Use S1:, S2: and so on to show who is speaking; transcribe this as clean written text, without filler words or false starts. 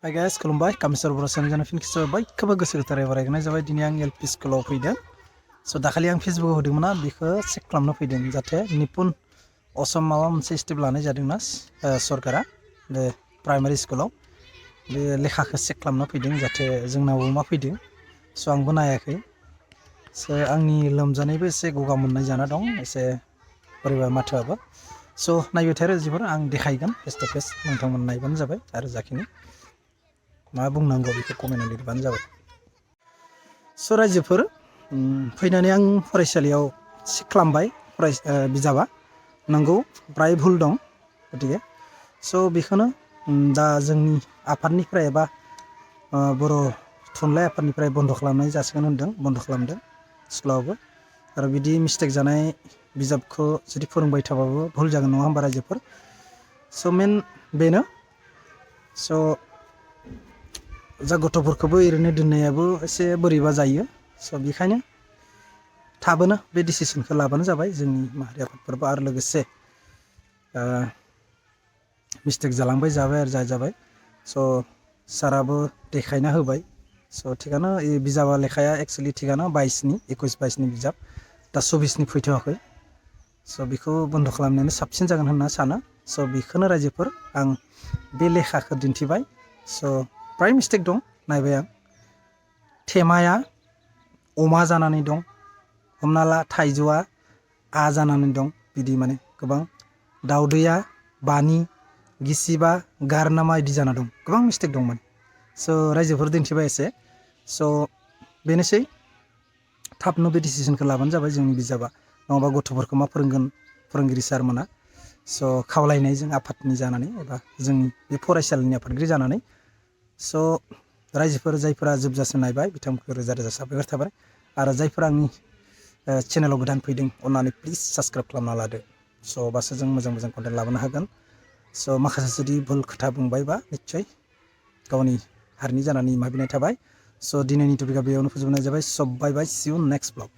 S1: Hi guys, खुलुमबाय कामेश्वर बर' channel फिन खिसो बयखौबो गोसो गोथारै बरायनाय जाबाय दिनै आं एलपि स्कुलाव फैदों स' दाखालि आं फेसबुकाव होदोंमोन बेखौ चेक खालामनो फैदों जाहाथे निपुन असम माबा मोनसे स्टेप लानाय जादोंना सरकारा बे प्राइमारि स्कुलाव बे लेखाखौ चेक खालामनो फैदों जाहाथे जोंनावबो मा फैदों स' आंबो नायाखै स' आंनि लोमजानायबो एसे गगा मोननाय जाना दं एसे बोरैबा माथोआबो स' नायबाय थायो रायजोफोर आं देखायगोन फेस टु फेस नोंथांमोन नायबानो जाबाय आरो जाखिनि मा बुंनांगौ बेखौ कमेन्टआव लिरबानो जाबाय स' रायजोफोर फैनानै आं फरायसालियाव चेक खालामबाय बिजाबा नंगौ प्राय भुल दं गतिके स' बेखौनो दा जोंनि आफादनिफ्राय एबा बर' थुनलाइ आफादनिफ्राय बन्द' खालामनाय जासिगोन होनदों बन्द' खालामदों स्कुलावबो आरो बिदि मिस्टेक जानाय बिजाबखौ जुदि फोरोंबाय थाबाबो भुल जागोन नङा होमबा रायजोफोर स' मेन बेनो स' जा गथ'फोरखौबो ओरैनो दोननायाबो एसे बोरैबा जायो स' बेखायनो थाबैनो बे डिसिसनखौ लाबानो जाबाय जोंनि माहारि आफादफोरबो आरो लोगोसे मिस्टेक जालांबाय जाबाय आरो जाबाय स' साराबो देखायना होबाय स' थिगानो बिजाबा लेखाया एक्सुवेलि थिगानो 21-22नि बिजाब दा 24नि फैथ'वाखै स' बेखौ बन्द' खालामनायानो साबसिन जागोन होनना सानो स' बेखौनो रायजोफोर आं बे लेखाखौ दिन्थिबाय स' प्राय मिस्टेक दं नायबाय आं थेमाया अमा जानानै दं हमना ला थाइजौआ आ जानानै दं बिदि माने गोबां दाउदैया बानि गिसिबा गारनामा इदि जाना दं गोबां मिस्टेक दंमोन स' रायजोफोर दिन्थिबाय एसे स' बेनोसै थाबनो बे डिसिसनखौ लाबानो जाबाय जोंनि बिजाबा नङाबा गथ'फोरखौ मा फोरोंगोन फोरोंगिरि सारमोना स' खावलायनाय जों आफादनि जानानै एबा जोंनि बे फरायसालिनि आफादगिरि जानानै स' रायजोफोर जायफोरा जोबजासिम नायबाय बिथांमोनखौ रोजा रोजा साबायखर थाबाय आरो जायफोरा आंनि चेनेलाव गोदान फैदों अन्नानै प्लिज साबसक्राइब खालामना लादो स' होमबासो जों मोजां मोजां कन्टेन्ट लाबोनो हागोन स' माखासे जुदि भुल खोथा बुंबायबा निस्सय गावनि हारिनि जानानै निमाहा बिनाय थाबाय स' दिनैनि टपिकआ बेयावनो फोजोबनाय जाबाय स' बाय बाय सि इउ नेक्स्ट ब्लग